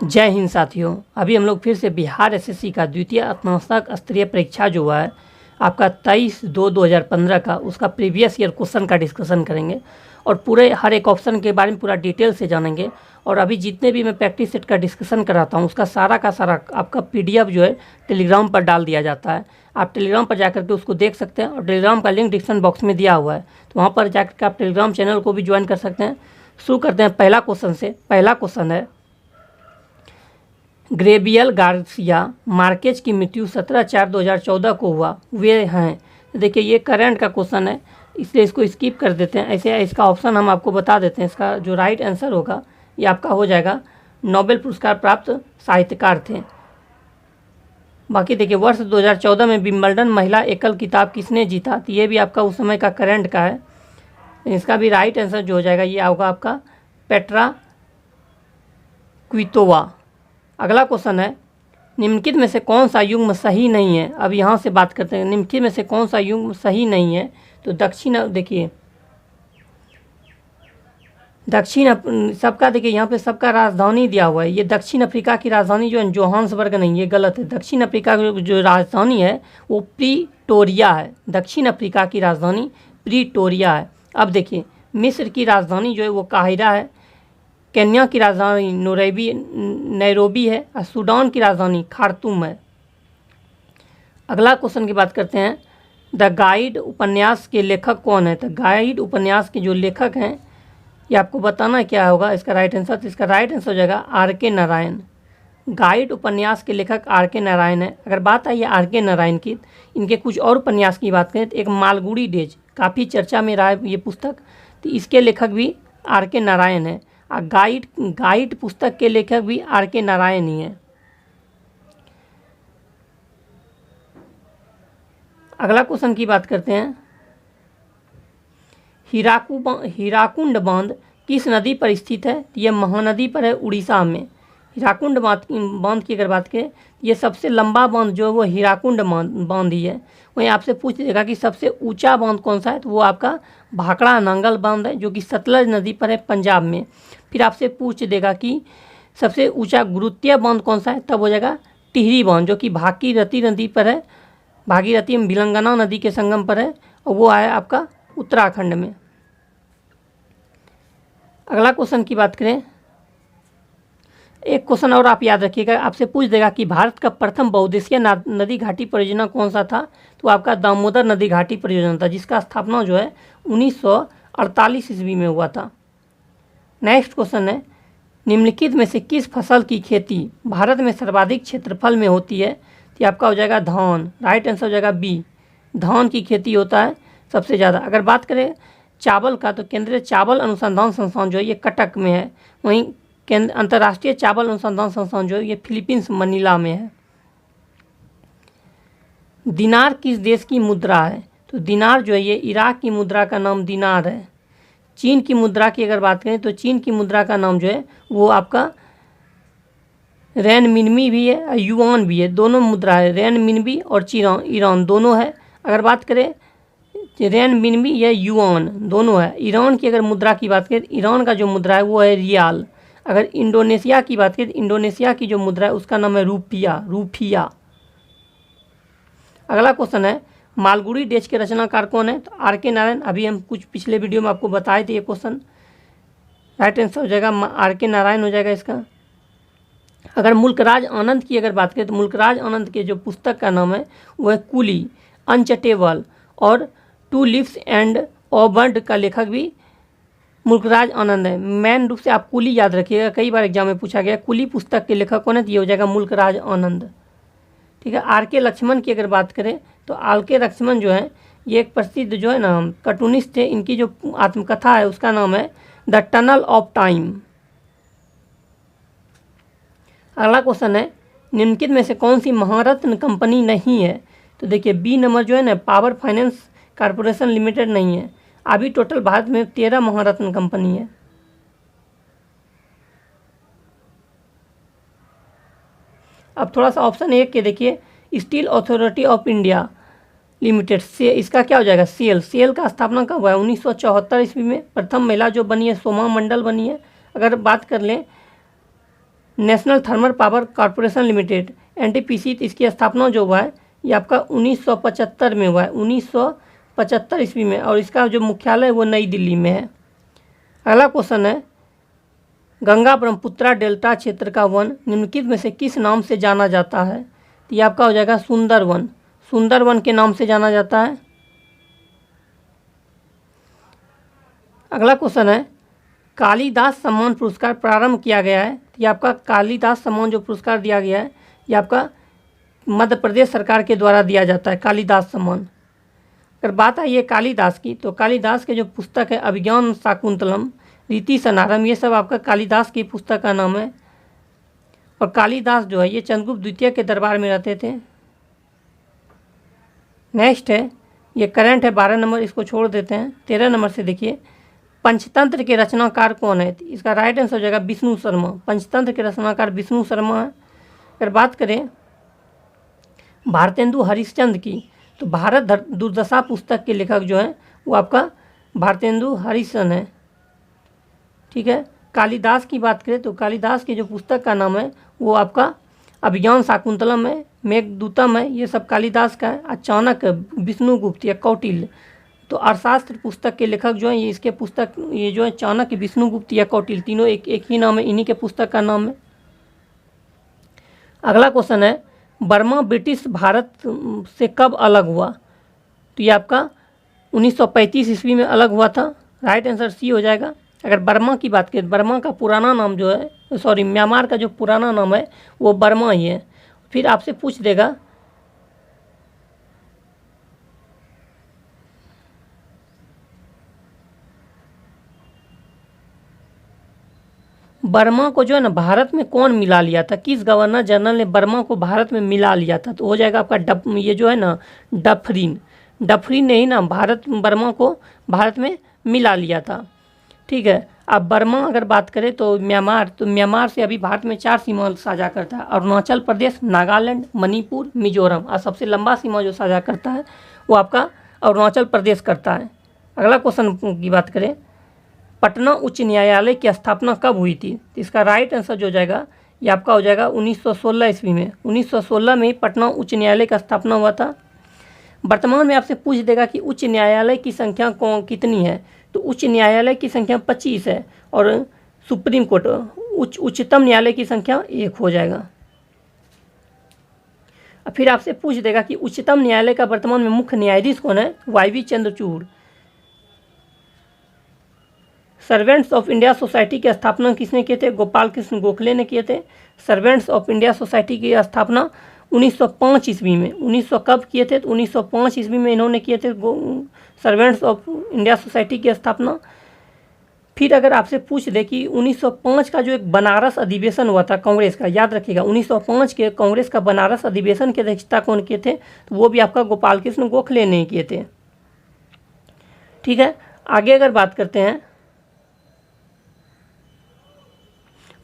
जय हिंद साथियों। अभी हम लोग फिर से बिहार एसएससी का द्वितीय स्नातक स्तरीय परीक्षा जो हुआ है आपका 23/2/2015 का, उसका प्रीवियस ईयर क्वेश्चन का डिस्कशन करेंगे और पूरे हर एक ऑप्शन के बारे में पूरा डिटेल से जानेंगे। और अभी जितने भी मैं प्रैक्टिस सेट का डिस्कशन कराता हूँ उसका सारा का सारा आपका पीडीएफ जो है टेलीग्राम पर डाल दिया जाता है। आप टेलीग्राम पर जाकर के उसको देख सकते हैं और टेलीग्राम का लिंक डिस्क्रिप्शन बॉक्स में दिया हुआ है, तो वहाँ पर जाकर के आप टेलीग्राम चैनल को भी ज्वाइन कर सकते हैं। शुरू करते हैं पहला क्वेश्चन से। पहला क्वेश्चन है, गैब्रियल गार्सिया मार्केज की मृत्यु 17/4/2014 को हुए हैं। तो देखिए ये करंट का क्वेश्चन है, इसलिए इसको स्किप कर देते हैं। ऐसे इसका ऑप्शन हम आपको बता देते हैं। इसका जो राइट आंसर होगा ये आपका हो जाएगा, नोबेल पुरस्कार प्राप्त साहित्यकार थे। बाकी देखिए वर्ष 2014 में विंबलडन महिला एकल खिताब किसने जीता, तो ये भी आपका उस समय का करंट का है। इसका भी राइट आंसर जो हो जाएगा ये होगा आपका पेट्रा क्वितोवा। अगला क्वेश्चन है, निम्नलिखित में से कौन सा युग्म सही नहीं है। अब यहाँ से बात करते हैं निम्नलिखित में से कौन सा युग्म सही नहीं है। तो देखिए सबका देखिए यहाँ पे सबका राजधानी दिया हुआ है। ये दक्षिण अफ्रीका की राजधानी जो है जोहान्सबर्ग नहीं, ये गलत है। दक्षिण अफ्रीका की जो राजधानी है वो प्रीटोरिया है। दक्षिण अफ्रीका की राजधानी प्रीटोरिया है। अब देखिए मिस्र की राजधानी जो है वो काहिरा है। केन्या की राजधानी नैरोबी है और सूडान की राजधानी खार्तूम है। अगला क्वेश्चन की बात करते हैं, द गाइड उपन्यास के लेखक कौन है। तो गाइड उपन्यास के जो लेखक हैं ये आपको बताना क्या होगा इसका राइट आंसर। तो इसका राइट आंसर हो जाएगा आर.के. नारायण। गाइड उपन्यास के लेखक आर.के. नारायण है। अगर बात आई है आर.के. नारायण की, इनके कुछ और उपन्यास की बात करें तो एक मालगुडी डेज काफ़ी चर्चा में रहा है ये पुस्तक, तो इसके लेखक भी आर.के. नारायण है। और गाइड पुस्तक के लेखक भी आर.के. नारायण ही हैं। अगला क्वेश्चन की बात करते हैं, हीराकुंड बांध किस नदी पर स्थित है। यह महानदी पर है उड़ीसा में। हीराकुंड बांध की अगर बात करें, ये सबसे लंबा बांध जो है वो हीराकुंड बांध ही है। वहीं आपसे पूछ देगा कि सबसे ऊंचा बांध कौन सा है, तो वो आपका भाखड़ा नांगल बांध है जो कि सतलज नदी पर है पंजाब में। फिर आपसे पूछ देगा कि सबसे ऊंचा गुरुत्वीय बांध कौन सा है, तब हो जाएगा टिहरी बांध जो कि भागीरथी नदी पर है। भागीरथी में बिलंगना नदी के संगम पर है और वो है आपका उत्तराखंड में। अगला क्वेश्चन की बात करें, एक क्वेश्चन और आप याद रखिएगा, आपसे पूछ देगा कि भारत का प्रथम बहुउद्देशीय नदी घाटी परियोजना कौन सा था। तो आपका दामोदर नदी घाटी परियोजना था, जिसका स्थापना जो है 1948 ईस्वी में हुआ था। नेक्स्ट क्वेश्चन है, निम्नलिखित में से किस फसल की खेती भारत में सर्वाधिक क्षेत्रफल में होती है। तो आपका हो जाएगा धान। राइट आंसर हो जाएगा बी, धान की खेती होता है सबसे ज़्यादा। अगर बात करें चावल का, तो केंद्रीय चावल अनुसंधान संस्थान जो है ये कटक में है। वहीं अंतर्राष्ट्रीय चावल अनुसंधान संस्थान जो है ये फिलीपींस मनीला में है। दिनार किस देश की मुद्रा है। तो दिनार जो है ये इराक की मुद्रा का नाम दिनार है। चीन की मुद्रा की अगर बात करें तो चीन की मुद्रा का नाम जो है वो आपका रेनमिनबी भी है और युआन भी है, दोनों मुद्रा है। रेनमिनबी और ईरान दोनों है। अगर बात करें रेनमिनबी या युआन दोनों है। ईरान की अगर मुद्रा की बात करें, ईरान का जो मुद्रा है वो है रियाल। अगर इंडोनेशिया की बात करें, इंडोनेशिया की जो मुद्रा है उसका नाम है रूपिया। अगला क्वेश्चन है, मालगुडी डेज के रचनाकार कौन है। तो आर.के. नारायण। अभी हम कुछ पिछले वीडियो में आपको बताए थे ये क्वेश्चन। राइट आंसर हो जाएगा आर.के. नारायण हो जाएगा इसका। अगर मुल्कराज आनंद की अगर बात करें, तो मुल्कराज आनंद के जो पुस्तक का नाम है वो है कुली, अनचटेबल और two leaves and a bird का लेखक भी मुल्कराज आनंद है। मेन रूप से आप कुली याद रखिएगा, कई बार एग्जाम में पूछा गया कुली पुस्तक के लेखक कौन है, तो ये हो जाएगा मुल्कराज आनंद। ठीक है। आर.के. लक्ष्मण की अगर बात करें, तो आर.के. लक्ष्मण जो है ये एक प्रसिद्ध जो है ना कार्टूनिस्ट थे। इनकी जो आत्मकथा है उसका नाम है द टनल ऑफ टाइम। अगला क्वेश्चन है, निम्नलिखित में से कौन सी महारत्न कंपनी नहीं है। तो देखिए बी नंबर जो है ना पावर फाइनेंस कॉर्पोरेशन लिमिटेड नहीं है। अभी टोटल भारत में 13 महारत्न कंपनी है। अब थोड़ा सा ऑप्शन एक के देखिए, steel authority of India limited से, इसका क्या हो जाएगा सेल का स्थापना कब हुआ है 1974 ईस्वी में। प्रथम महिला जो बनी है सोमा मंडल बनी है। अगर बात कर लें national thermal power corporation limited NTPC, तो इसकी स्थापना जो हुआ है ये आपका 1975 में हुआ है, 1975 ईस्वी में, और इसका जो मुख्यालय है वो नई दिल्ली में है। अगला क्वेश्चन है, गंगा ब्रह्मपुत्रा डेल्टा क्षेत्र का वन निम्नलिखित में से किस नाम से जाना जाता है? तो ये आपका हो जाएगा सुंदरवन, सुंदरवन के नाम से जाना जाता है। अगला क्वेश्चन है, कालिदास सम्मान पुरस्कार प्रारंभ किया गया है। तो ये आपका कालिदास सम्मान जो पुरस्कार दिया गया है ये आपका मध्य प्रदेश सरकार के द्वारा दिया जाता है, कालिदास सम्मान। अगर बात आई है कालिदास की, तो कालिदास के जो पुस्तक है अभिज्ञान शाकुंतलम, रीति सनारम, ये सब आपका कालिदास की पुस्तक का नाम है। और कालिदास जो है ये चंद्रगुप्त द्वितीय के दरबार में रहते थे। नेक्स्ट है, ये करंट है 12 नंबर, इसको छोड़ देते हैं। 13 नंबर से देखिए, पंचतंत्र के रचनाकार कौन है? इसका राइट आंसर हो जाएगा विष्णु शर्मा। पंचतंत्र के रचनाकार विष्णु शर्मा है। अगर बात करें भारतेंदु हरिश्चंद्र की, तो भारत दुर्दशा पुस्तक के लेखक जो हैं वो आपका भारतेंदु हरिश्चंद्र है। ठीक है। कालिदास की बात करें तो कालिदास की जो पुस्तक का नाम है वो आपका अभिज्ञान शाकुंतलम है, मेघदूतम है, ये सब कालिदास का है। चाणक्य, विष्णुगुप्त या कौटिल्य, तो अर्थशास्त्र पुस्तक के लेखक जो हैं ये इसके पुस्तक ये जो है चाणक्य, विष्णुगुप्त या कौटिल्य, तीनों एक ही नाम है, इन्हीं के पुस्तक का नाम है। अगला क्वेश्चन है, बर्मा ब्रिटिश भारत से कब अलग हुआ? तो ये आपका 1935 ईस्वी में अलग हुआ था। राइट आंसर सी हो जाएगा। अगर बर्मा की बात करें, बर्मा का पुराना नाम जो है, सॉरी म्यांमार का जो पुराना नाम है वो बर्मा ही है। फिर आपसे पूछ देगा बर्मा को जो है ना भारत में कौन मिला लिया था? किस गवर्नर जनरल ने बर्मा को भारत में मिला लिया था? तो हो जाएगा आपका ये जो है ना डफरिन, डफरिन ने ही ना बर्मा को भारत में मिला लिया था। ठीक है। अब बर्मा अगर बात करें तो म्यांमार से अभी भारत में 4 सीमा साझा करता है, अरुणाचल प्रदेश, नागालैंड, मणिपुर, मिजोरम, और सबसे लंबा सीमा जो साझा करता है वो आपका अरुणाचल प्रदेश करता है। अगला क्वेश्चन की बात करें, पटना उच्च न्यायालय की स्थापना कब हुई थी? तो इसका राइट आंसर जो हो जाएगा ये आपका हो जाएगा 1916 ईस्वी में। 1916 में पटना उच्च न्यायालय का स्थापना हुआ था। वर्तमान में आपसे पूछ देगा कि उच्च न्यायालय की संख्या कितनी है? तो उच्च न्यायालय की संख्या 25 है और सुप्रीम कोर्ट उच्चतम न्यायालय की संख्या 1 हो जाएगा। फिर आपसे पूछ देगा कि उच्चतम न्यायालय का वर्तमान में मुख्य न्यायाधीश कौन है? YV Chandrachud. Servants of India society की स्थापना किसने किए थे? गोपाल कृष्ण गोखले ने किए थे। सर्वेंट्स ऑफ इंडिया सोसाइटी की स्थापना 1905 ईस्वी में। 1900 कब किए थे? तो 1905 ईस्वी में इन्होंने किए थे सर्वेंट्स ऑफ इंडिया सोसाइटी की स्थापना। फिर अगर आपसे पूछ दे कि 1905 का जो एक बनारस अधिवेशन हुआ था कांग्रेस का, याद रखिएगा 1905 के कांग्रेस का बनारस अधिवेशन की अध्यक्षता कौन किए थे? तो वो भी आपका गोपाल कृष्ण गोखले ने किए थे। ठीक है। आगे अगर बात करते हैं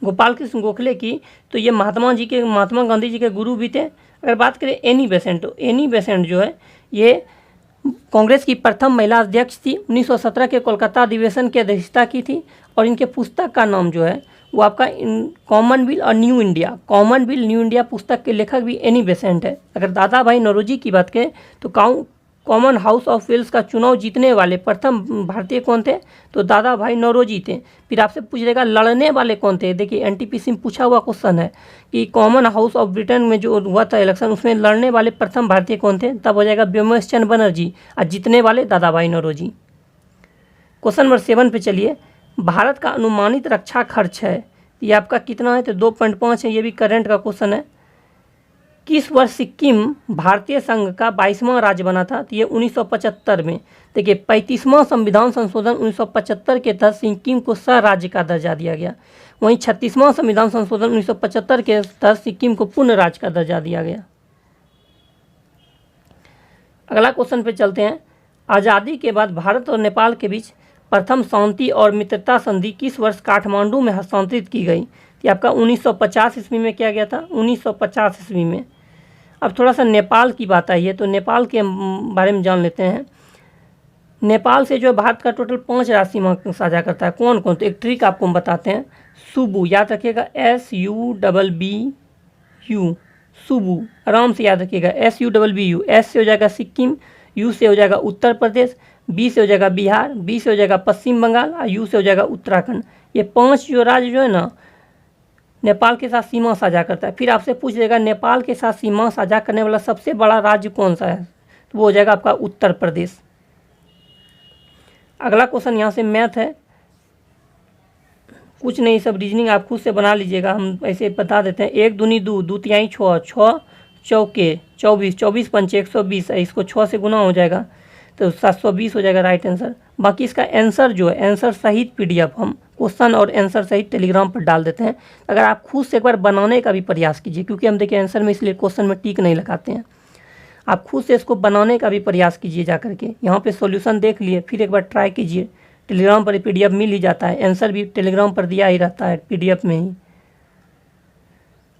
गोपाल कृष्ण गोखले की, तो ये महात्मा गांधी जी के गुरु भी थे। अगर बात करें एनी बेसेंट, तो एनी बेसेंट जो है ये कांग्रेस की प्रथम महिला अध्यक्ष थी। 1917 के कोलकाता अधिवेशन की अध्यक्षता की थी। और इनके पुस्तक का नाम जो है वो आपका कॉमनवेल्थ और new India, Commonwealth new India पुस्तक के लेखक भी एनी बेसेंट है। अगर दादा भाई नौरोजी की बात करें तो कॉमन हाउस ऑफ वेल्स का चुनाव जीतने वाले प्रथम भारतीय कौन थे? तो दादा भाई नौरोजी थे। फिर आपसे पूछ देगा लड़ने वाले कौन थे? देखिए NTPC में पूछा हुआ क्वेश्चन है कि कॉमन हाउस ऑफ ब्रिटेन में जो हुआ था इलेक्शन, उसमें लड़ने वाले प्रथम भारतीय कौन थे? तब हो जाएगा व्योमेश चंद्र बनर्जी, और जीतने वाले दादा भाई नौरोजी। क्वेश्चन नंबर 7 पे चलिए, भारत का अनुमानित रक्षा खर्च है ये आपका कितना है? तो 2.5 है। ये भी करंट का क्वेश्चन है। किस वर्ष सिक्किम भारतीय संघ का 22वां राज्य बना था? तो ये 1975 में। देखिए 35वां संविधान संशोधन 1975 के तहत सिक्किम को सह राज्य का दर्जा दिया गया। वहीं 36वां संविधान संशोधन 1975 के तहत सिक्किम को पूर्ण राज्य का दर्जा दिया गया। अगला क्वेश्चन पे चलते हैं, आज़ादी के बाद भारत और नेपाल के बीच प्रथम शांति और मित्रता संधि किस वर्ष काठमांडू में हस्तांतरित की गई? ये आपका 1950 ईस्वी में किया गया था। 1950 ईस्वी में। अब थोड़ा सा नेपाल की बात आई है तो नेपाल के बारे में जान लेते हैं। नेपाल से जो है भारत का टोटल 5 राज्य सीमा साझा करता है। कौन कौन? तो एक ट्रिक आपको हम बताते हैं, सुबू, याद रखिएगा, SUBBU, सुबू, आराम से याद रखिएगा, SUBBU। एस से हो जाएगा सिक्किम, यू से हो जाएगा उत्तर प्रदेश, बी से हो जाएगा बिहार, बी से हो जाएगा पश्चिम बंगाल और यू से हो जाएगा उत्तराखंड। ये 5 जो राज्य जो है ना नेपाल के साथ सीमा साझा करता है। फिर आपसे पूछ लेगा नेपाल के साथ सीमा साझा करने वाला सबसे बड़ा राज्य कौन सा है, तो वो हो जाएगा आपका उत्तर प्रदेश। अगला क्वेश्चन यहाँ से मैथ है, कुछ नहीं, सब रीजनिंग आप खुद से बना लीजिएगा, हम ऐसे बता देते हैं। 1 दूनी 2, 2 तिहाई 6, 6 चौके 24, 24 पंचे 120, इसको 6 से गुना हो जाएगा तो 720 हो जाएगा राइट आंसर। बाकी इसका आंसर जो है, आंसर सहित PDF हम क्वेश्चन और आंसर सहित टेलीग्राम पर डाल देते हैं। अगर आप खुद से एक बार बनाने का भी प्रयास कीजिए, क्योंकि हम देखिए आंसर में इसलिए क्वेश्चन में टिक नहीं लगाते हैं, आप खुद से इसको बनाने का भी प्रयास कीजिए जा करके। यहाँ पे सॉल्यूशन देख लिए, फिर एक बार ट्राई कीजिए, टेलीग्राम पर PDF मिल ही जाता है, आंसर भी टेलीग्राम पर दिया ही रहता है PDF में ही।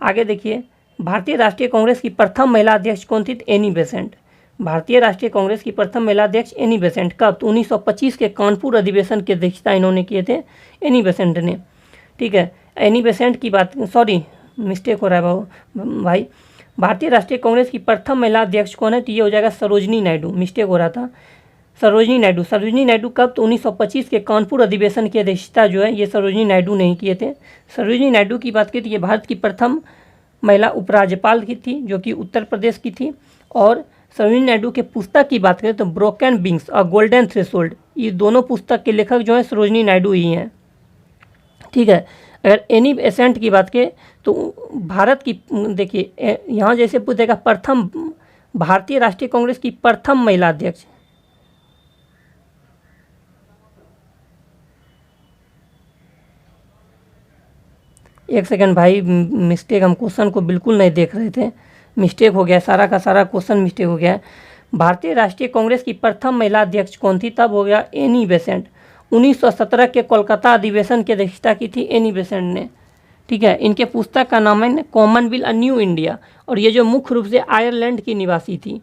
आगे देखिए, भारतीय राष्ट्रीय कांग्रेस की प्रथम महिला अध्यक्ष कौन थी? Annie Besant. भारतीय राष्ट्रीय कांग्रेस की प्रथम महिला अध्यक्ष एनी बेसेंट। कब? तो 1925 के कानपुर अधिवेशन की अध्यक्षता इन्होंने किए थे, एनी बेसेंट ने। ठीक है, एनी बेसेंट की बात, सॉरी मिस्टेक हो रहा है भाई, भारतीय राष्ट्रीय कांग्रेस की प्रथम महिला अध्यक्ष कौन है? तो ये हो जाएगा सरोजनी नायडू, मिस्टेक हो रहा था, सरोजनी नायडू। सरोजनी नायडू कब? तो 1925 के कानपुर अधिवेशन की अध्यक्षता जो है ये सरोजनी नायडू नहीं किए थे। सरोजनी नायडू की बात की तो ये भारत की प्रथम महिला उपराज्यपाल की थी, जो कि उत्तर प्रदेश की थी। और सरोजनी नायडू के पुस्तक की बात करें तो ब्रोकन विंग्स और गोल्डन थ्रेशोल्ड, ये दोनों पुस्तक के लेखक जो हैं सरोजनी नायडू ही हैं। ठीक है, अगर एनी बेसेंट की बात करें तो भारत की, देखिए यहाँ जैसे पूछेगा प्रथम, भारतीय राष्ट्रीय कांग्रेस की प्रथम महिला अध्यक्ष, एक सेकंड भाई, मिस्टेक, हम क्वेश्चन को बिल्कुल नहीं देख रहे थे, मिस्टेक हो गया, सारा का सारा क्वेश्चन मिस्टेक हो गया है। भारतीय राष्ट्रीय कांग्रेस की प्रथम महिला अध्यक्ष कौन थी? तब हो गया एनी बेसेंट। 1917 के कोलकाता अधिवेशन की अध्यक्षता की थी एनी बेसेंट ने। ठीक है, इनके पुस्तक का नाम है कॉमनवेल्थ अ न्यू इंडिया, और ये जो मुख्य रूप से आयरलैंड की निवासी थी।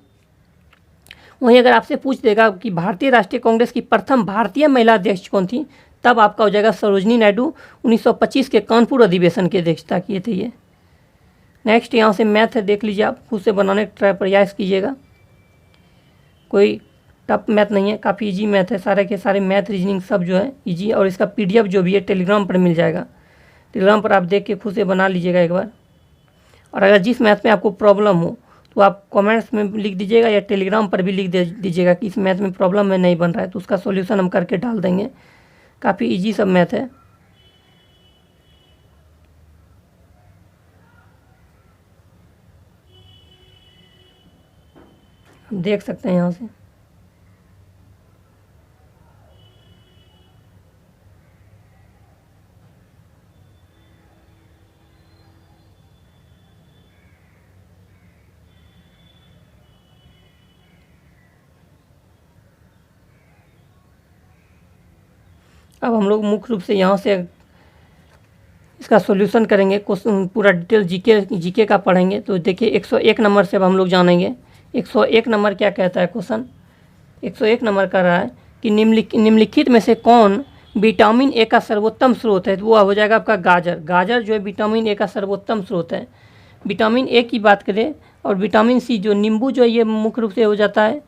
वहीं अगर आपसे पूछ देगा कि भारतीय राष्ट्रीय कांग्रेस की प्रथम भारतीय महिला अध्यक्ष कौन थी, तब आपका हो जाएगा सरोजनी नायडू, 1925 के कानपुर अधिवेशन की अध्यक्षता किए थे ये। नेक्स्ट यहाँ से मैथ है, देख लीजिए, आप खुद से बनाने का प्रयास कीजिएगा, कोई टफ मैथ नहीं है, काफ़ी इजी मैथ है, सारे के सारे मैथ रीजनिंग सब जो है इजी। और इसका PDF जो भी है टेलीग्राम पर मिल जाएगा, टेलीग्राम पर आप देख के खुद से बना लीजिएगा एक बार। और अगर जिस मैथ में आपको प्रॉब्लम हो तो आप कमेंट्स में लिख दीजिएगा या टेलीग्राम पर भी लिख दीजिएगा कि इस मैथ में प्रॉब्लम है, नहीं बन रहा है, तो उसका सॉल्यूशन हम करके डाल देंगे। काफ़ी इजी सब मैथ है। देख सकते हैं यहाँ से। अब हम लोग मुख्य रूप से यहाँ से इसका सॉल्यूशन करेंगे, क्वेश्चन पूरा डिटेल जीके का पढ़ेंगे। तो देखिए 101 नंबर से अब हम लोग जानेंगे 101 नंबर क्या कहता है क्वेश्चन। 101 नंबर कर रहा है कि निम्नलिखित में से कौन विटामिन ए का सर्वोत्तम स्रोत है? तो वो हो जाएगा आपका गाजर। गाजर जो है विटामिन ए का सर्वोत्तम स्रोत है। विटामिन ए की बात करें और विटामिन सी, जो नींबू जो है ये मुख्य रूप से हो जाता है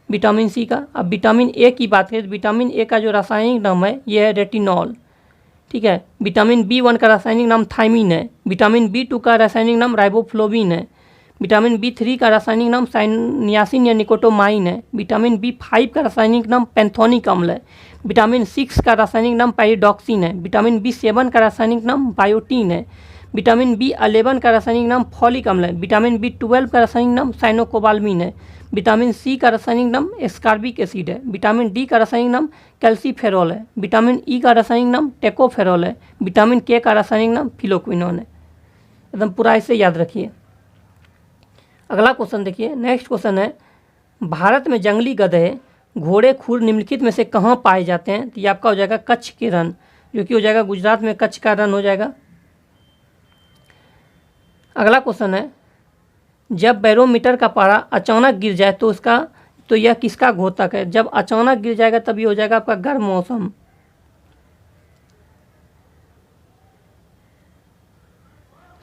विटामिन सी का। अब विटामिन ए की बात करें तो विटामिन ए का जो रासायनिक नाम है ये है रेटिनॉल। ठीक है, विटामिन B1 का रासायनिक नाम थायमिन है। विटामिन B2 का रासायनिक नाम राइबोफ्लोविन है। विटामिन B3 का रासायनिक नाम नियासिन या निकोटोमाइन है। विटामिन B5 का रासायनिक नाम पैंथोनिक अम्ल है। विटामिन 6 का रासायनिक नाम पाइरिडॉक्सिन है। विटामिन B7 का रासायनिक नाम बायोटीन है। विटामिन B11 का रासायनिक नाम फॉलिक अम्ल है। विटामिन B12 का रासायनिक नाम साइनोकोबाल्मिन है। विटामिन सी का रासायनिक नाम एस्कॉर्बिक एसिड है। विटामिन डी का रासायनिक नाम कैल्सीफेरॉल है। विटामिन ई का रासायनिक नाम टेकोफेरॉल है। विटामिन के का रासायनिक नाम फिलोक्विनोन है। एकदम पूरा इसे याद रखिए। अगला क्वेश्चन देखिए, नेक्स्ट क्वेश्चन है, भारत में जंगली गधे, घोड़े, खुर निम्नलिखित में से कहाँ पाए जाते हैं? तो ये आपका हो जाएगा कच्छ के रण, जो कि हो जाएगा गुजरात में कच्छ का रण हो जाएगा। अगला क्वेश्चन है, जब बैरोमीटर का पारा अचानक गिर जाए तो उसका तो यह किसका घोतक है? जब अचानक गिर जाएगा तब ये हो जाएगा आपका गर्म मौसम।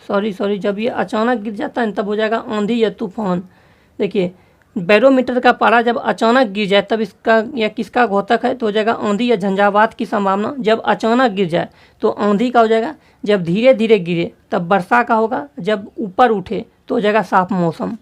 सॉरी जब ये अचानक गिर जाता है तब हो जाएगा आंधी या तूफान। देखिए बैरोमीटर का पारा जब अचानक गिर जाए तब इसका या किसका घोतक है? तो हो जाएगा आंधी या झंझावात की संभावना। जब अचानक गिर जाए तो आंधी का हो जाएगा। जब धीरे धीरे गिरे तब वर्षा का होगा। जब ऊपर उठे तो हो जाएगा साफ मौसम।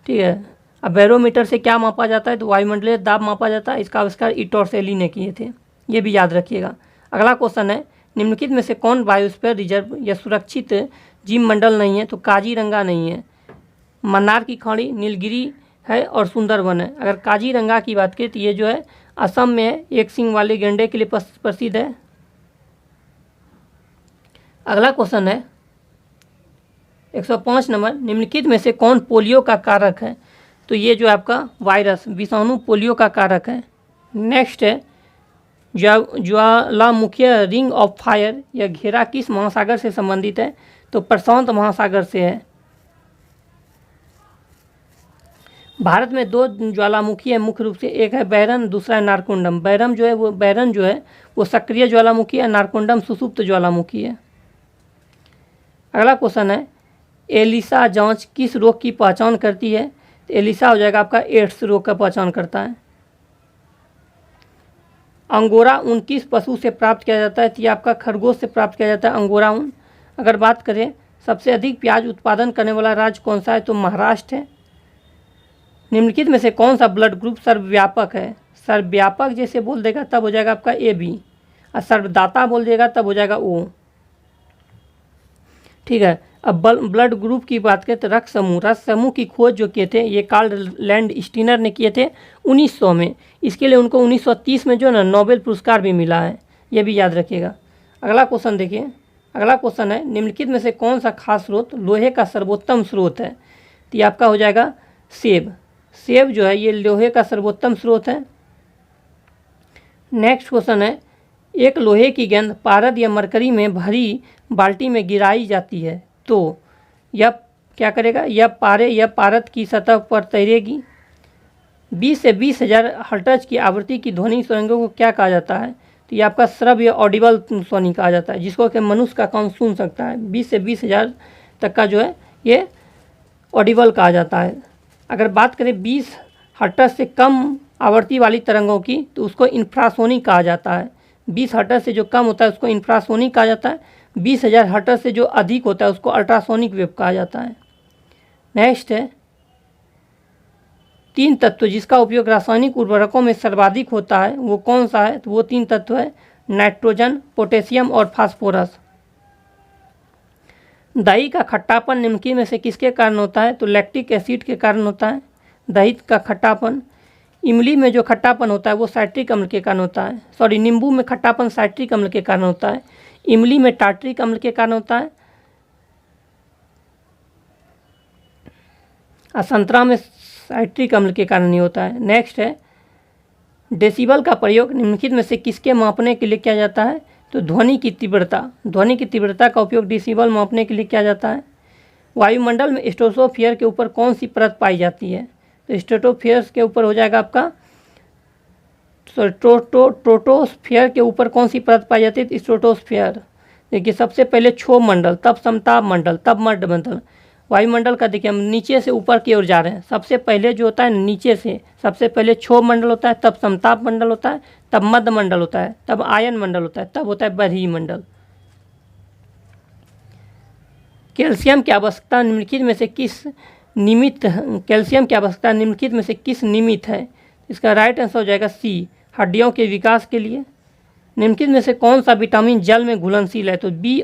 ठीक है। अब बैरोमीटर से क्या मापा जाता है? तो वायुमंडलीय दाब मापा जाता है। इसका आविष्कार इटोरसेली ने किए थे, ये भी याद रखिएगा। अगला क्वेश्चन है, निम्नलिखित में से कौन बायोस्फीयर रिजर्व या सुरक्षित जीव मंडल नहीं है? तो काजीरंगा नहीं है, मन्नार की खाड़ी, नीलगिरी है और सुंदरवन है। अगर काजीरंगा की बात करें तो ये जो है असम में है, एक सींग वाले गैंडे के लिए प्रसिद्ध है। अगला क्वेश्चन है 105 नंबर, निम्नलिखित में से कौन पोलियो का कारक है? तो ये जो आपका वायरस विषाणु पोलियो का कारक है। नेक्स्ट है, ज्वालामुखीय रिंग ऑफ फायर या घेरा किस महासागर से संबंधित है? तो प्रशांत महासागर से है। भारत में दो ज्वालामुखी है मुख्य रूप से, एक है बैरन, दूसरा है नारकुंडम। बैरन जो है वो सक्रिय ज्वालामुखी है, नारकुंडम सुसुप्त ज्वालामुखी है। अगला क्वेश्चन है, एलिसा जांच किस रोग की पहचान करती है? तो एलिसा हो जाएगा आपका एड्स रोग का पहचान करता है। अंगोरा ऊन किस पशु से प्राप्त किया जाता है? तो ये आपका खरगोश से प्राप्त किया जाता है अंगोरा ऊन। अगर बात करें सबसे अधिक प्याज उत्पादन करने वाला राज्य कौन सा है? तो महाराष्ट्र है। निम्नलिखित में से कौन सा ब्लड ग्रुप सर्वव्यापक है? सर्वव्यापक जैसे बोल देगा तब हो जाएगा आपका AB, और सर्वदाता बोल देगा तब हो जाएगा O। ठीक है। अब ब्लड ग्रुप की बात करें तो रक्त समूह की खोज जो किए थे ये कार्ल लैंड स्टीनर ने किए थे 1900 में। इसके लिए उनको 1930 में जो ना नोबेल पुरस्कार भी मिला है, ये भी याद रखिएगा। अगला क्वेश्चन देखिए, अगला क्वेश्चन है, निम्नलिखित में से कौन सा खास स्रोत लोहे का सर्वोत्तम स्रोत है? तो ये आपका हो जाएगा सेब। सेब जो है ये लोहे का सर्वोत्तम स्रोत है। नेक्स्ट क्वेश्चन है, एक लोहे की गेंद पारद या मरकरी में भरी बाल्टी में गिराई जाती है तो यह क्या करेगा? यह पारे या पारद की सतह पर तैरेगी। 20 से 20,000 हर्ट्ज की आवृत्ति की ध्वनि तरंगों को क्या कहा जाता है? तो ये आपका श्रव्य ऑडिबल ध्वनि कहा जाता है, जिसको कि मनुष्य का कान सुन सकता है। 20 से 20,000 तक का जो है ये ऑडिबल कहा जाता है। अगर बात करें 20 हर्ट्ज से कम आवृत्ति वाली तरंगों की तो उसको इंफ्रासोनिक कहा जाता है। 20 हर्ट्ज से जो कम होता है उसको इंफ्रासोनिक कहा जाता है। 20,000 हर्ट्ज से जो अधिक होता है उसको अल्ट्रासोनिक वेव कहा जाता है। नेक्स्ट है, 3 तत्व जिसका उपयोग रासायनिक उर्वरकों में सर्वाधिक होता है वो कौन सा है? तो वो 3 तत्व है नाइट्रोजन, पोटेशियम और फास्फोरस। दही का खट्टापन निम्नलिखित में से किसके कारण होता है? तो लैक्टिक एसिड के कारण होता है दही का खट्टापन। इमली में जो खट्टापन होता है वो साइट्रिक अम्ल के कारण होता है। सॉरी, नींबू में खट्टापन साइट्रिक अम्ल के कारण होता है। इमली में टार्ट्रिक अम्ल के कारण होता है और संतरा में साइट्रिक अम्ल के कारण नहीं होता है। नेक्स्ट है, डेसिबल का प्रयोग निम्नलिखित में से किसके मापने के लिए किया जाता है? तो ध्वनि की तीव्रता का उपयोग डेसिबल मापने के लिए किया जाता है। वायुमंडल में स्ट्रेटोस्फीयर के ऊपर कौन सी परत पाई जाती है? तो स्ट्रेटोस्फीयर के ऊपर हो जाएगा आपका ट्रोटोस्फीयर के ऊपर कौन सी परत पाई जाती है? स्ट्रेटोस्फीयर। देखिए सबसे पहले क्षोभ मंडल, तब समताप मंडल, तब मध्य मंडल। वायुमंडल का देखिए हम नीचे से ऊपर की ओर जा रहे हैं। सबसे पहले जो होता है नीचे से, सबसे पहले क्षोभ मंडल होता है, तब समताप मंडल होता है, तब मध्य मंडल होता है, तब आयन मंडल होता है, तब होता है बरही मंडल। कैल्शियम की आवश्यकता निम्नलिखित में से किस निमित्त है? इसका राइट आंसर हो जाएगा C, हड्डियों के विकास के लिए। निम्नलिखित में से कौन सा विटामिन जल में घुलनशील है? तो B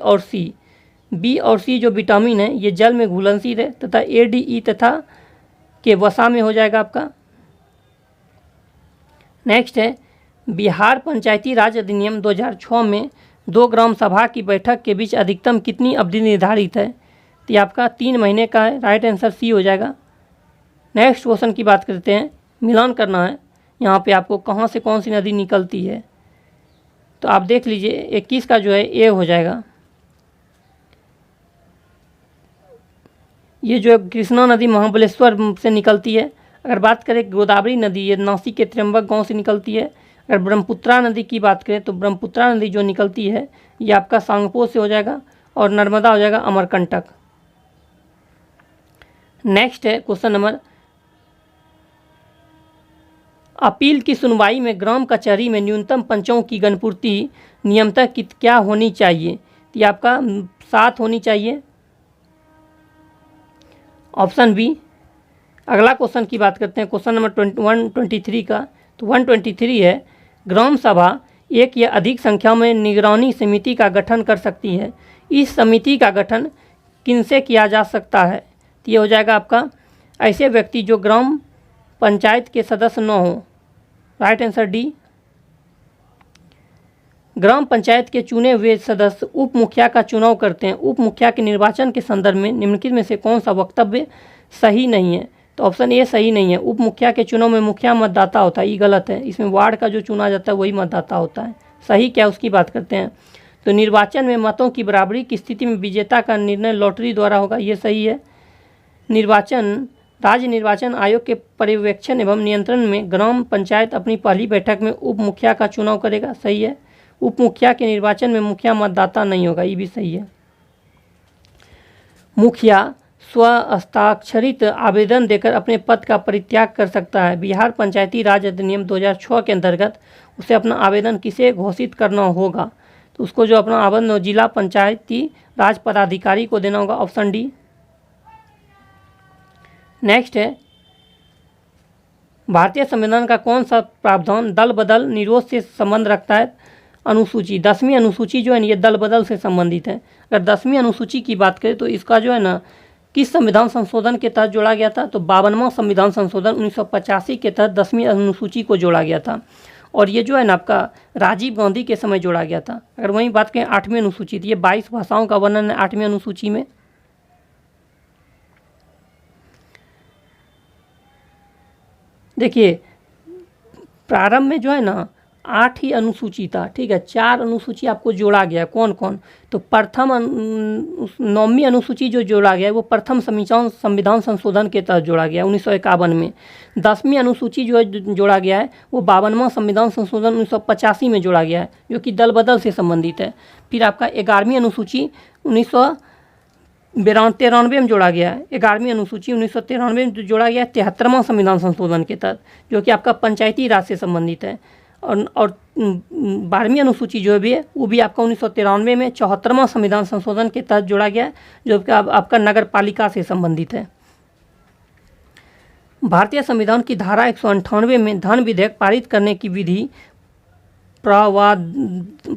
और C जो विटामिन है ये जल में घुलनशील है तथा A, D, E तथा के वसा में हो जाएगा आपका। नेक्स्ट है, बिहार पंचायती राज अधिनियम 2006 में 2 ग्राम सभा की बैठक के बीच अधिकतम कितनी अवधि निर्धारित है? तो ये आपका 3 महीने का है। राइट आंसर C हो जाएगा। नेक्स्ट क्वेश्चन की बात करते हैं, मिलान करना है यहाँ पे आपको कहाँ से कौन सी नदी निकलती है। तो आप देख लीजिए 21 का जो है A हो जाएगा। ये जो है कृष्णा नदी महाबलेश्वर से निकलती है। अगर बात करें गोदावरी नदी, ये नासिक के त्र्यंबक गांव से निकलती है। अगर ब्रह्मपुत्रा नदी की बात करें तो ब्रह्मपुत्रा नदी जो निकलती है ये आपका सांगपो से हो जाएगा, और नर्मदा हो जाएगा अमरकंटक। नेक्स्ट है क्वेश्चन नंबर, अपील की सुनवाई में ग्राम कचहरी में न्यूनतम पंचों की गणपूर्ति नियमतः क्या होनी चाहिए? तो ये आपका 7 होनी चाहिए, ऑप्शन बी। अगला क्वेश्चन की बात करते हैं, क्वेश्चन नंबर 123 का। तो 123 है, ग्राम सभा एक या अधिक संख्या में निगरानी समिति का गठन कर सकती है। इस समिति का गठन किनसे किया जा सकता है? तो ये हो जाएगा आपका ऐसे व्यक्ति जो ग्राम पंचायत के सदस्य न हो। Right answer D. ग्राम पंचायत के चुने हुए सदस्य उप मुखिया का चुनाव करते हैं। उप मुखिया के निर्वाचन के संदर्भ में निम्नलिखित में से कौन सा वक्तव्य सही नहीं है? तो ऑप्शन ए सही नहीं है। उप मुखिया के चुनाव में मुखिया मतदाता होता है, ये गलत है। इसमें वार्ड का जो चुना जाता है वही मतदाता होता है। सही क्या उसकी बात करते हैं। तो निर्वाचन में मतों की बराबरी की स्थिति में विजेता का निर्णय लॉटरी द्वारा होगा, ये सही है। राज्य निर्वाचन आयोग के पर्यवेक्षण एवं नियंत्रण में ग्राम पंचायत अपनी पहली बैठक में उप मुखिया का चुनाव करेगा, सही है। उप मुखिया के निर्वाचन में मुखिया मतदाता नहीं होगा, ये भी सही है। मुखिया स्वहस्ताक्षरित आवेदन देकर अपने पद का परित्याग कर सकता है। बिहार पंचायती राज अधिनियम 2006 के अंतर्गत उसे अपना आवेदन किसे घोषित करना होगा? तो उसको जो अपना आवेदन जिला पंचायती राज पदाधिकारी को देना होगा, ऑप्शन डी। नेक्स्ट है, भारतीय संविधान का कौन सा प्रावधान दल बदल निरोध से संबंध रखता है? अनुसूची 10वीं अनुसूची जो है ये दल बदल से संबंधित है। अगर 10वीं अनुसूची की बात करें तो इसका जो है ना किस संविधान संशोधन के तहत जोड़ा गया था? तो 52वां संविधान संशोधन 1985 के तहत 10वीं अनुसूची को जोड़ा गया था, और ये जो है ना आपका राजीव गांधी के समय जोड़ा गया था। अगर वहीं बात करें 8वीं अनुसूची, तो ये 22 भाषाओं का वर्णन है 8वीं अनुसूची में। देखिए प्रारंभ में जो है ना 8 ही अनुसूची था, ठीक है। 4 अनुसूची आपको जोड़ा गया, कौन कौन? तो प्रथम 9वीं अनुसूची जो जोड़ा गया है वो प्रथम संविधान संशोधन के तहत जोड़ा गया 1951 में। 10वीं अनुसूची जो है जोड़ा गया है वो 52वां संविधान संशोधन 1985 में जोड़ा गया है, जो कि दल बदल से संबंधित है। फिर आपका 11वीं अनुसूची 1993 में जोड़ा गया है। 11वीं अनुसूची 1993 में जोड़ा गया है 73वां संविधान संशोधन के तहत, जो कि आपका पंचायती राज से संबंधित है। और 12वीं अनुसूची जो भी है वो भी आपका 1993 में 74वां संविधान संशोधन के तहत जोड़ा गया है, जो कि आपका नगर पालिका से संबंधित है। भारतीय संविधान की धारा 198 में धन विधेयक पारित करने की विधि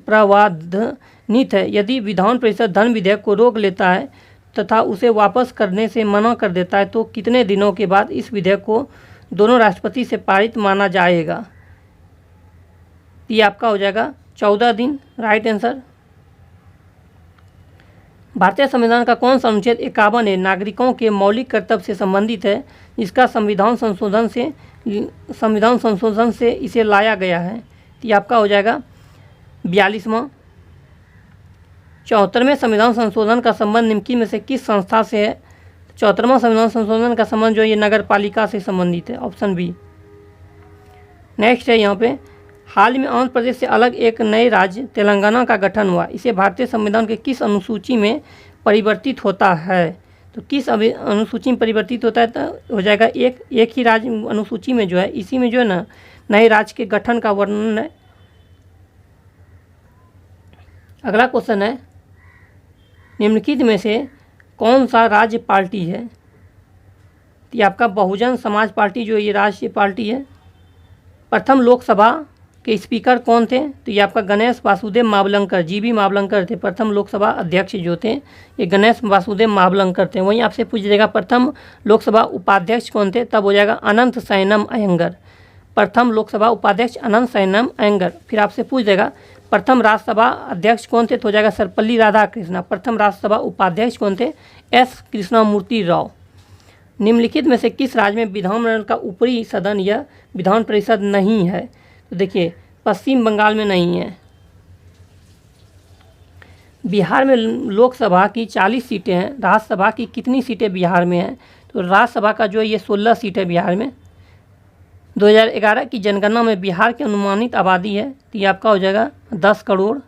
प्रावधानित है। यदि विधान परिषद धन विधेयक को रोक लेता है तथा उसे वापस करने से मना कर देता है तो कितने दिनों के बाद इस विधेयक को दोनों राष्ट्रपति से पारित माना जाएगा? ये आपका हो जाएगा 14 दिन। Right answer. भारतीय संविधान का कौन सा अनुच्छेद 51 है नागरिकों के मौलिक कर्तव्य से संबंधित है, जिसका संविधान संशोधन से इसे लाया गया है? ये आपका हो जाएगा 42वां। 74वें संविधान संशोधन का संबंध निम्नलिखित में से किस संस्था से है? 74वां संविधान संशोधन का संबंध जो ये नगर पालिका से संबंधित है, ऑप्शन बी। नेक्स्ट है यहाँ पे, हाल में आंध्र प्रदेश से अलग एक नए राज्य तेलंगाना का गठन हुआ, इसे भारतीय संविधान के किस अनुसूची में परिवर्तित होता है? तो किस अनुसूची में परिवर्तित होता है? तो हो जाएगा एक ही राज्य अनुसूची में जो है, इसी में जो है ना नए राज्य के गठन का वर्णन है। अगला क्वेश्चन है, निम्नलिखित में से कौन सा राज्य पार्टी है? तो ये आपका बहुजन समाज पार्टी जो ये राष्ट्रीय पार्टी है। प्रथम लोकसभा के स्पीकर कौन थे? तो ये आपका गणेश वासुदेव मावलंकर, जीबी मावलंकर थे प्रथम लोकसभा अध्यक्ष जो थे, ये गणेश वासुदेव मावलंकर थे। वहीं आपसे पूछ जाएगा प्रथम लोकसभा उपाध्यक्ष कौन थे? तब हो जाएगा अनंत सैनम अयंगर। प्रथम लोकसभा उपाध्यक्ष अनंत सैनम अयंगर। फिर आपसे पूछ देगा प्रथम राज्यसभा अध्यक्ष कौन थे? तो हो जाएगा सर्वपल्ली राधाकृष्णन। प्रथम राज्यसभा उपाध्यक्ष कौन थे? एस कृष्णमूर्ति राव। निम्नलिखित में से किस राज्य में विधानमंडल का ऊपरी सदन या विधान परिषद नहीं है? तो देखिए पश्चिम बंगाल में नहीं है, बिहार में लोकसभा की 40 सीटें हैं, राज्यसभा की कितनी सीटें बिहार में हैं? तो राज्यसभा का जो है ये 16 सीट है बिहार में। 2011 की जनगणना में बिहार की अनुमानित आबादी है तो ये आपका हो जाएगा 10 करोड़।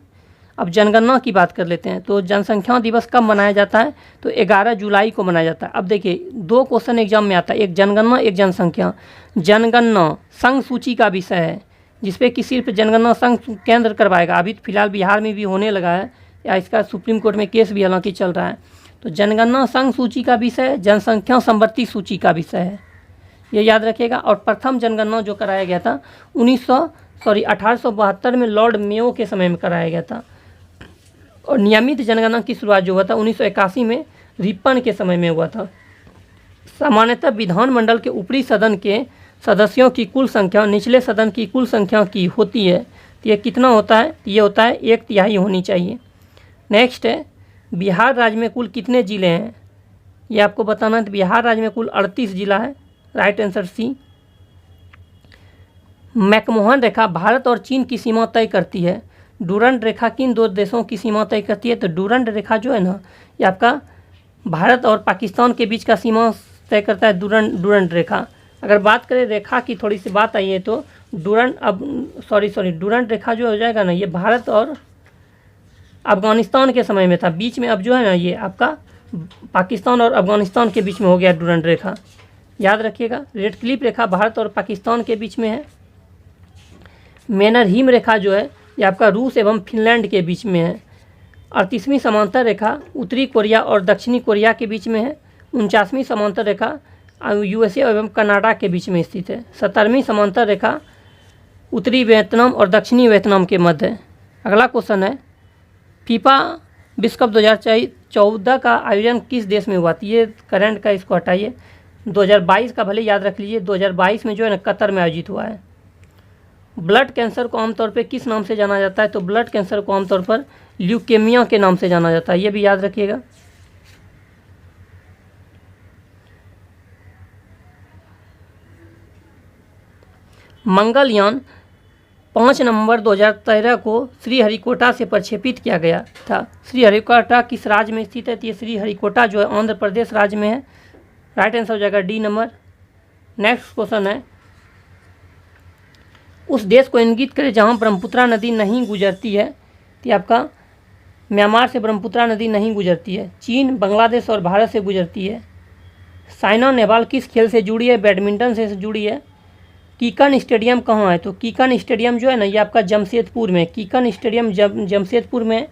अब जनगणना की बात कर लेते हैं। तो जनसंख्या दिवस कब मनाया जाता है? तो 11 जुलाई को मनाया जाता है। अब देखिए 2 क्वेश्चन एग्जाम में आता है, एक जनगणना एक जनसंख्या। जनगणना संघ सूची का विषय है जिसपे कि सिर्फ जनगणना संघ केंद्र करवाएगा। अभी फिलहाल बिहार में भी होने लगा है, या इसका सुप्रीम कोर्ट में केस भी हालांकि चल रहा है। तो जनगणना संघ सूची का विषय, जनसंख्या संवर्ती सूची का विषय है, ये याद रखिएगा। और प्रथम जनगणना जो कराया गया था 1872 में लॉर्ड मेयो के समय में कराया गया था। और नियमित जनगणना की शुरुआत जो हुआ था 1981 में रिपन के समय में हुआ था। सामान्यतः विधानमंडल के ऊपरी सदन के सदस्यों की कुल संख्या निचले सदन की कुल संख्या की होती है। तो ये कितना होता है? ये होता है 1/3 होनी चाहिए। नेक्स्ट है, बिहार राज्य में कुल कितने ज़िले हैं? ये आपको बताना है। तो बिहार राज्य में कुल 38 जिला है, राइट आंसर सी। मैकमोहन रेखा भारत और चीन की सीमा तय करती है। डूरंड रेखा किन 2 देशों की सीमा तय करती है? तो डूरंड रेखा जो है ना, ये आपका भारत और पाकिस्तान के बीच का सीमा तय करता है डूरंड रेखा। अगर बात करें रेखा की, थोड़ी सी बात आई है, तो डूरंड रेखा जो हो जाएगा ना, ये भारत और अफगानिस्तान के समय में था। बीच में अब जो है ना, ये आपका पाकिस्तान और अफगानिस्तान के बीच में हो गया डूरंड रेखा, याद रखिएगा। रेड क्लिफ रेखा भारत और पाकिस्तान के बीच में है। मैनरहीम रेखा जो है ये आपका रूस एवं फिनलैंड के बीच में है। 38वीं समांतर रेखा उत्तरी कोरिया और दक्षिणी कोरिया के बीच में है। 49वीं समांतर रेखा यूएसए एवं कनाडा के बीच में स्थित है। 17वीं समांतर रेखा उत्तरी वियतनाम और दक्षिणी वियतनाम के मध्य है। अगला क्वेश्चन है, फीफा विश्व कप 2014 का आयोजन किस देश में हुआ? ये करंट का, इसको हटाइए। 2022 का भले याद रख लीजिए, 2022 में जो है ना कतर में आयोजित हुआ है। ब्लड कैंसर को आमतौर पे किस नाम से जाना जाता है? तो ब्लड कैंसर को आमतौर पर ल्यूकेमिया के नाम से जाना जाता है, ये भी याद रखिएगा। मंगलयान 5 नवंबर 2013 को श्रीहरिकोटा से प्रक्षेपित किया गया था। श्रीहरिकोटा किस राज्य में स्थित है? तो ये श्रीहरिकोटा जो है आंध्र प्रदेश राज्य में है, राइट आंसर हो जाएगा डी नंबर। नेक्स्ट क्वेश्चन है, उस देश को इंगित करें जहां ब्रह्मपुत्रा नदी नहीं गुजरती है। तो आपका म्यांमार से ब्रह्मपुत्रा नदी नहीं गुजरती है। चीन, बांग्लादेश और भारत से गुजरती है। साइना नेहवाल किस खेल से जुड़ी है? बैडमिंटन से जुड़ी है। कीकन स्टेडियम कहाँ है? तो कीकन स्टेडियम जो है ना, ये आपका जमशेदपुर में। कीकन स्टेडियम जमशेदपुर में।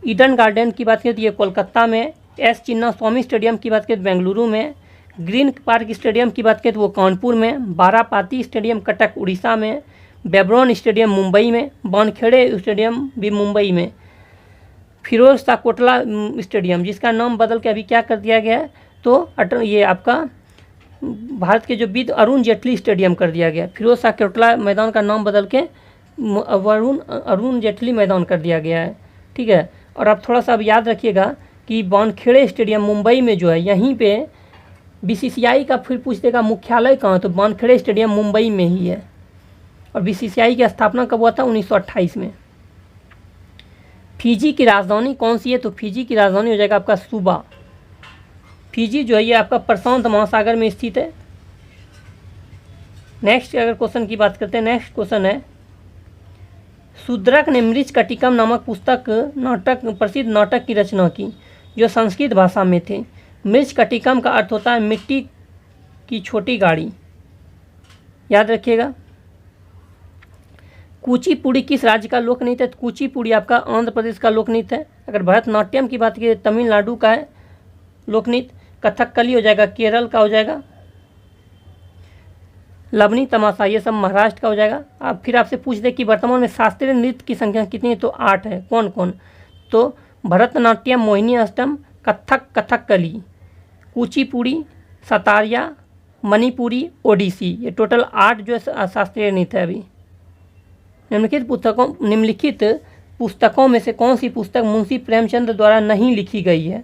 ईडन गार्डन की बात करें तो ये कोलकाता में। एस चिन्ना स्वामी स्टेडियम की बात करें तो बेंगलुरु में। ग्रीन पार्क स्टेडियम की बात करें तो वो कानपुर में। बारापाती स्टेडियम कटक उड़ीसा में। बेब्रॉन स्टेडियम मुंबई में। वानखेड़े स्टेडियम भी मुंबई में। फिरोज शाह कोटला स्टेडियम, जिसका नाम बदल के अभी क्या कर दिया गया है, तो ये आपका भारत के जो विद अरुण जेटली स्टेडियम कर दिया गया। फिरोज शाह कोटला मैदान का नाम बदल के अरुण जेटली मैदान कर दिया गया है, ठीक है। और आप थोड़ा सा अब याद रखिएगा कि वानखेड़े स्टेडियम मुंबई में जो है, यहीं पे बीसीसीआई का फिर पूछ देगा मुख्यालय कहाँ, तो वानखेड़े स्टेडियम मुंबई में ही है। और बीसीसीआई की स्थापना कब हुआ था? 1928 में। फिजी की राजधानी कौन सी है? तो फिजी की राजधानी हो जाएगा आपका सुबा। फिजी जो है ये आपका प्रशांत महासागर में स्थित है। नेक्स्ट अगर क्वेश्चन की बात करते हैं, नेक्स्ट क्वेश्चन है, शूद्रक ने मृच्छकटिकम नामक प्रसिद्ध नाटक की रचना की जो संस्कृत भाषा में थे। मृच्छकटिकम का अर्थ होता है मिट्टी की छोटी गाड़ी, याद रखिएगा। कुचिपुड़ी किस राज्य का लोक नृत्य है? कुचिपुड़ी आपका आंध्र प्रदेश का लोक नृत्य है। अगर भरतनाट्यम की बात करें तमिलनाडु का है लोक नृत्य। कथकली हो जाएगा केरल का हो जाएगा। लवनी तमाशा ये सब महाराष्ट्र का हो जाएगा। आप फिर आपसे पूछ दे कि वर्तमान में शास्त्रीय नृत्य की संख्या कितनी है? तो 8 है। कौन कौन? तो भरतनाट्यम, मोहिनी अष्टम, कथकली, कुचिपुड़ी, सतारिया, मणिपुरी, ओडिसी, ये टोटल 8 जो है शास्त्रीय नृत्य है। अभी निम्नलिखित पुस्तकों में से कौन सी पुस्तक मुंशी प्रेमचंद द्वारा नहीं लिखी गई है?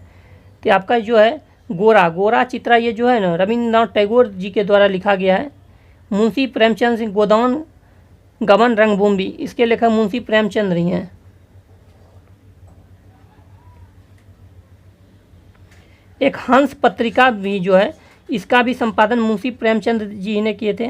तो आपका जो है गोरा चित्रा, ये जो है ना रविंद्रनाथ टैगोर जी के द्वारा लिखा गया है। मुंशी प्रेमचंद सिंह गोदान गबन रंगभूमि, इसके लेखक मुंशी प्रेमचंद ही हैं। एक हंस पत्रिका भी जो है इसका भी संपादन मुंशी प्रेमचंद जी ने किए थे।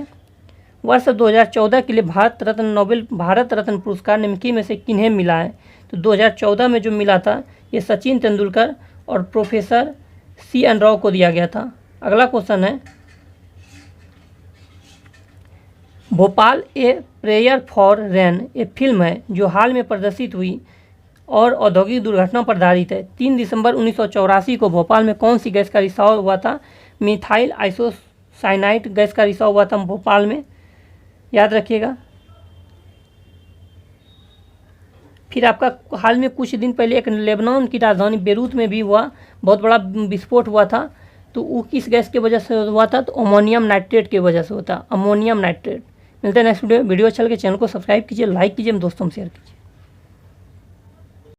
वर्ष 2014 के लिए भारत रत्न पुरस्कार निम्नलिखित में से किन्हें मिला है? तो 2014 में जो मिला था ये सचिन तेंदुलकर और प्रोफेसर C.N. राव को दिया गया था। अगला क्वेश्चन है, Bhopal a prayer for rain ये फिल्म है जो हाल में प्रदर्शित हुई और औद्योगिक दुर्घटना पर आधारित है। 3 दिसंबर 1984 को भोपाल में कौन सी गैस का रिसाव हुआ था? मिथाइल आइसोसाइनाइड गैस का रिसाव हुआ था भोपाल में, याद रखिएगा। फिर आपका हाल में कुछ दिन पहले एक लेबनान की राजधानी बेरूत में भी हुआ, बहुत बड़ा विस्फोट हुआ था। तो वो किस गैस की वजह से हुआ था? तो अमोनियम नाइट्रेट की वजह से होता, अमोनियम नाइट्रेट। मिलते हैं नेक्स्ट वीडियो अच्छा लगे चैनल को सब्सक्राइब कीजिए, लाइक कीजिए, दोस्तों में शेयर कीजिए।